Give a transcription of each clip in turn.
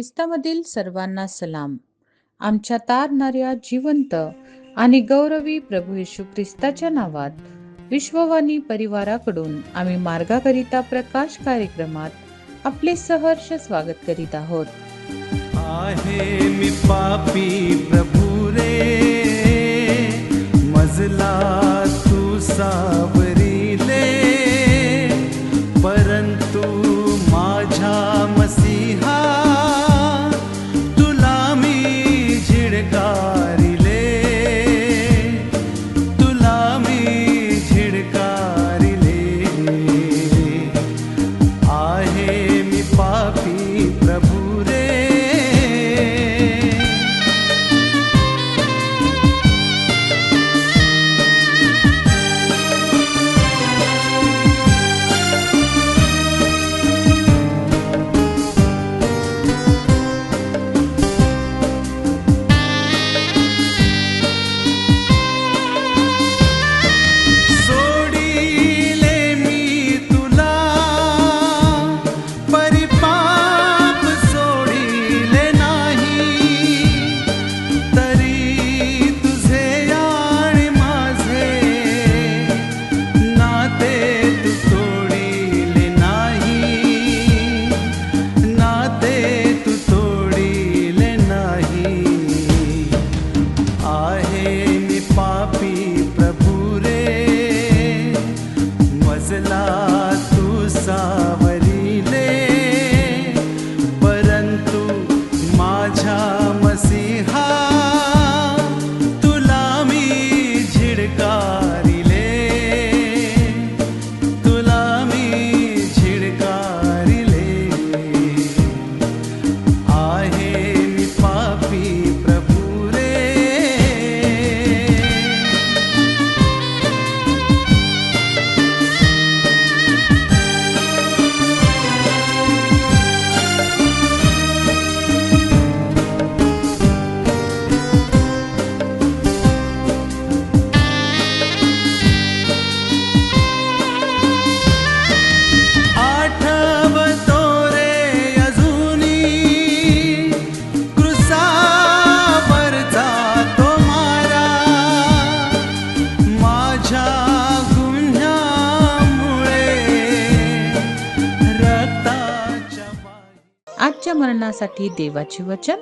ख्रिस्तामधील सर्वांना सलाम. आमच्या तारणाऱ्या जिवंत आणि गौरवी प्रभू येशू ख्रिस्ताच्या नावात विश्ववाणी परिवाराकडून आम्ही मार्गाकरिता प्रकाश कार्यक्रमात आपले सहर्ष स्वागत करीत आहोत. आहे मी पापी प्रभू रे, मजला तू सावरीले, परंतु माझ्या मसीहा तुला मी झिडकारिले, तुला मी झिडकारिले. आहे मी पापी प्रभू रे. आजच्या मरणासाठी देवाचे वचन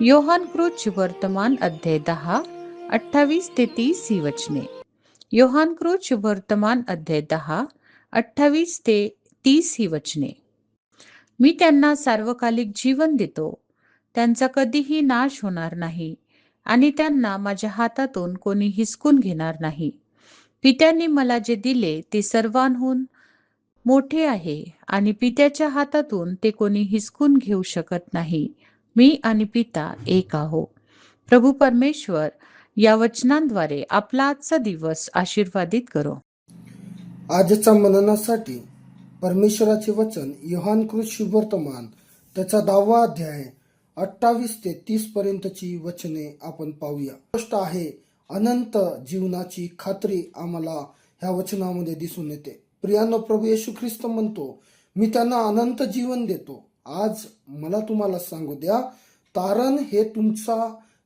योहान कृत वर्तमान अध्याय 10 28 ते 30 ही वचने. योहान कृत वर्तमान अध्याय 10 28 ते 30 ही वचने. मी त्यांना सार्वकालिक जीवन देतो, त्यांचा कधीही नाश होणार नाही आणि त्यांना माझ्या हातातून कोणी हिसकून घेणार नाही. पित्याने मला जे दिले ते सर्वांहून मोठे आहे आणि पित्याच्या हातातून ते कोणी हिसकून घेऊ शकत नाही. मी आणि पिता एक आहो. प्रभू परमेश्वर या वचनांद्वारे आपला आजचा दिवस आशीर्वादित करो. आजच्या मननासाठी परमेश्वराचे वचन योहान कृत शुभवर्तमान त्याचा 10वा अध्याय 28 ते 30 पर्यंतची वचने आपण पाहूया. गोष्ट आहे अनंत जीवनाची खात्री आम्हाला ह्या वचनामध्ये दिसून येते. प्रियानो, प्रभू येशू ख्रिस्त म्हणतो, मी त्यांना अनंत जीवन देतो. आज मला तुम्हाला सांगू द्या, तारण हे तुमचा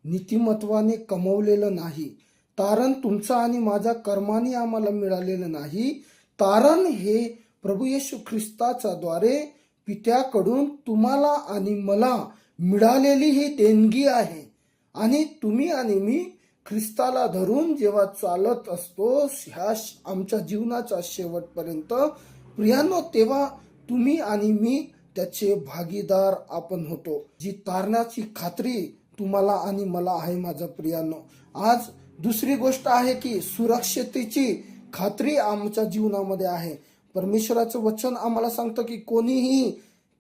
नीतिमत्वाने कमवलेलं नाही. तारण तुमचा आणि माझ्या कर्माने आम्हाला मिळालेलं नाही. तारण हे प्रभू येशू ख्रिस्ताच्या द्वारे पित्याकडून तुम्हाला आणि मला मिळालेली ही देणगी आहे. आणि तुम्ही आणि मी ख्रिस्ताला धरून जेव्हा चालत असतो ह्या आमच्या जीवनाच्या शेवटपर्यंत, प्रियानो, तेव्हा तुम्ही आणि मी त्याचे भागीदार आपण होतो. जी तारणाची खात्री तुम्हाला आणि मला आहे माझ्या प्रियानो. आज दुसरी गोष्ट आहे की सुरक्षितेची खात्री आमच्या जीवनामध्ये आहे. परमेश्वराचं वचन आम्हाला सांगतं की कोणीही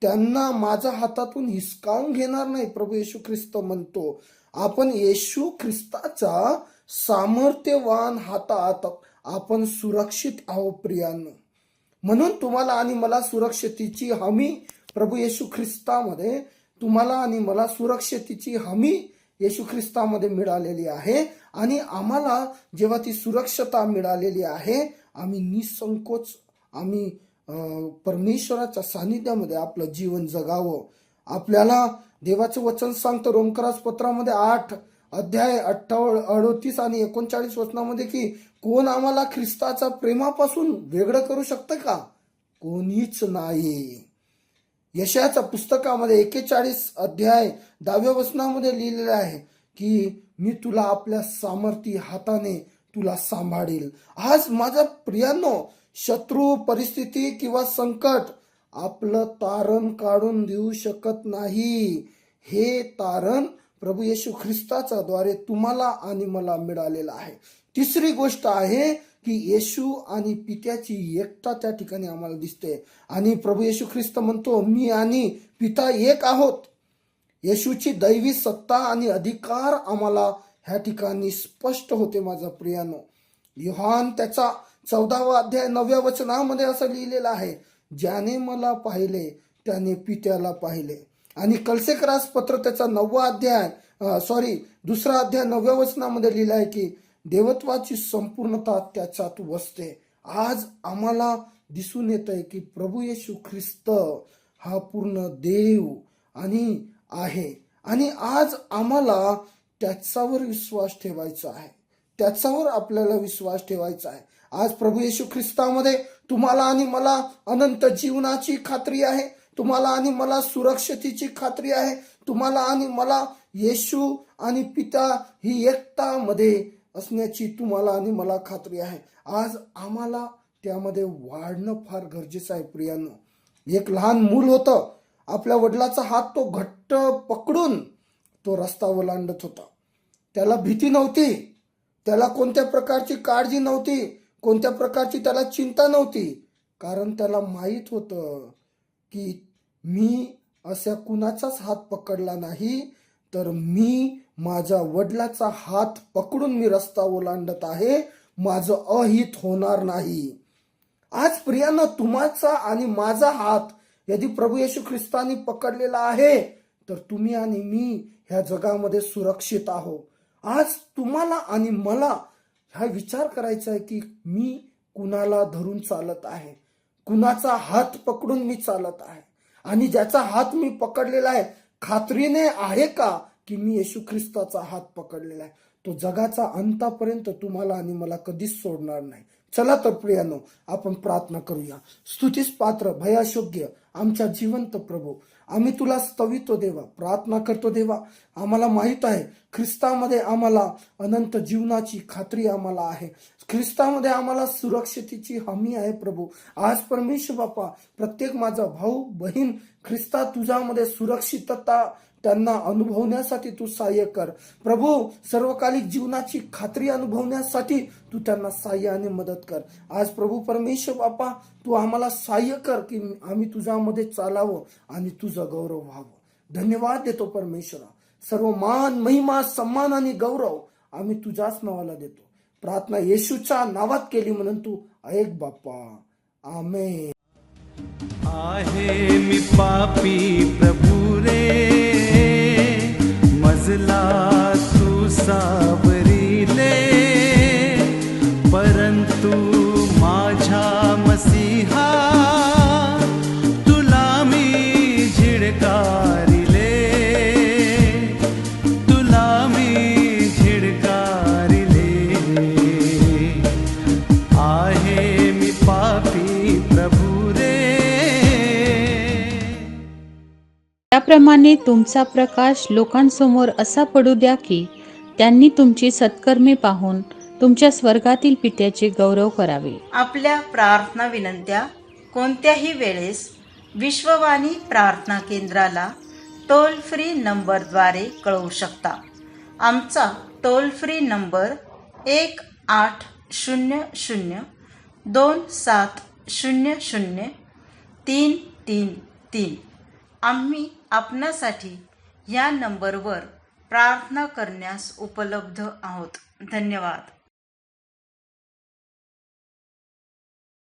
त्यांना माझ्या हातातून हिसकावून घेणार नाही. प्रभू येशू ख्रिस्त म्हणतो, आपण येशू ख्रिस्ताचा सामर्थ्यवान हातात आपण सुरक्षित आहोत प्रियांनो. म्हणून तुम्हाला आणि मला सुरक्षितेची हमी प्रभू येशू ख्रिस्तामध्ये, तुम्हाला आणि मला सुरक्षितेची हमी येशू ख्रिस्तामध्ये मिळालेली आहे. आणि आम्हाला जेव्हा ती सुरक्षता मिळालेली आहे, आम्ही निसंकोच परमेश्वराच्या सानिध्यामध्ये आपलं जीवन जगावं. आपल्याला देवाचे वचन सांगतं रोमकरास पत्रामध्ये 8 अध्याय 38 आणि 39 वचनामध्ये की कोण आम्हाला ख्रिस्ताच्या प्रेमापासून वेगळं करू शकतं का? कोणीच नाही. यशाच्या पुस्तकामध्ये 41 अध्याय 10व्या वचनामध्ये लिहिलेलं आहे की मी तुला आपल्या सामर्थी हाताने तुला सांभाळेल. आज माझ्या प्रियांनो, शत्रू, परिस्थिती किंवा संकट आपलं तारण काढून देऊ शकत नाही. हे तारण प्रभू येशू ख्रिस्ताच्या द्वारे तुम्हाला आणि मला मिळालेलं आहे. तिसरी गोष्ट आहे की येशू आणि पित्याची एकता त्या ठिकाणी आम्हाला दिसते आणि प्रभू येशू ख्रिस्त म्हणतो मी आणि पिता एक आहोत. येशूची दैवी सत्ता आणि अधिकार आम्हाला ह्या ठिकाणी स्पष्ट होते. माझा प्रियानो, योहान त्याचा 14वा अध्याय 9व्या वचनामध्ये असं लिहिलेलं आहे, ज्याने मला पाहिले त्याने पित्याला पाहिले. आणि कलसेकरास पत्र त्याचा 2वा अध्याय 9व्या वचनामध्ये लिहिलं आहे की देवत्वाची संपूर्णता त्याच्यात वसते. आज आम्हाला दिसून येत आहे की प्रभू येशू ख्रिस्त हा पूर्ण देव आणि आहे आणि आज आम्हाला त्याच्यावर विश्वास ठेवायचा आहे. त्याच्यावर आपल्याला विश्वास ठेवायचा आहे. आज प्रभू येशू ख्रिस्तामध्ये तुम्हाला आणि मला अनंत जीवनाची खात्री आहे. तुम्हाला आणि मला सुरक्षितेची खात्री आहे. तुम्हाला आणि मला येशू आणि पिता ही एकतामध्ये असण्याची तुम्हाला आणि मला खात्री आहे. आज आम्हाला त्यामध्ये वाढणं फार गरजेचं आहे. प्रियांनो, एक लहान मूल होतं, आपल्या वडिलाचा हात तो घट्ट पकडून तो रस्ता ओलांडत होता. त्याला भीती नव्हती, त्याला कोणत्या प्रकारची काळजी नव्हती, कोणत्या प्रकारची त्याला चिंता नव्हती, कारण त्याला माहीत होतं की मी अशा कुणाचाच हात पकडला नाही, तर मी माझ्या वडिलाचा हात पकडून मी रस्ता ओलांडत आहे, माझं अहित होणार नाही. आज प्रियांनो, तुम्हाचा आणि माझा हात यदि प्रभू येशू ख्रिस्ताने पकडलेला आहे तर तुम्ही आणि मी ह्या जगामध्ये सुरक्षित आहोत. आज तुम्हाला आणि मला हा विचार करायचा आहे की मी कुणाला धरून चालत आहे, कुणाचा हात पकडून मी चालत आहे आणि ज्याचा हात मी पकडलेला आहे खात्रीने आहे का की मी येशू ख्रिस्ताचा हात पकडलेला आहे. तो जगाचा अंतापर्यंत तुम्हाला आणि मला कधीच सोडणार नाही. चला तर प्रियानो, आपण प्रार्थना करूया. स्तुतीस पात्र भयाशोग्य आमच्या जिवंत प्रभू, आम्ही तुला स्तवितो देवा, प्रार्थना करतो देवा. आम्हाला माहित आहे ख्रिस्तामध्ये आम्हाला अनंत जीवनाची खात्री आम्हाला आहे. ख्रिस्तामध्ये आम्हाला सुरक्षितेची हमी आहे प्रभू. आज परमेश्वर बापा, प्रत्येक माझा भाऊ बहीण ख्रिस्ता तुझ्यामध्ये सुरक्षितता त्यांना अनुभवण्यासाठी तू सहाय्य कर प्रभू. सर्वकालिक जीवनाची खात्री अनुभवण्यासाठी तू त्यांना सहाय्य आणि मदत कर. आज प्रभू परमेश्वर बापा, तू आम्हाला सहाय्य कर की आम्ही तुझ्यामध्ये चालावं आणि तुझं गौरव व्हावं. धन्यवाद देतो परमेश्वरा. सर्व मान, महिमा, सन्मान आणि गौरव आम्ही तुझ्याच नावाला देतो. प्रार्थना येशूच्या नावात केली म्हणून तू ऐक बाप्पा. आमेन. आहे मी पापी प्रभू रे, मजला तू सावरीले, परंतु माझ्या मसीहा तुला मी झिडकारिले, तुला मी झिडकारिले. आहे मी पापी प्रभू रे. त्याप्रमाणे तुमचा प्रकाश लोकांसमोर असा पडू द्या की त्यांनी तुमची सत्कर्मे पाहून तुमच्या स्वर्गातील पित्याचे गौरव करावे. आपल्या प्रार्थना विनंत्या कोणत्याही वेळेस विश्ववाणी प्रार्थना केंद्राला टोल फ्री नंबरद्वारे कळवू शकता. आमचा टोल फ्री नंबर 1-800-2700-333. आम्ही आपणासाठी या नंबरवर प्रार्थना करण्यास उपलब्ध आहोत. धन्यवाद.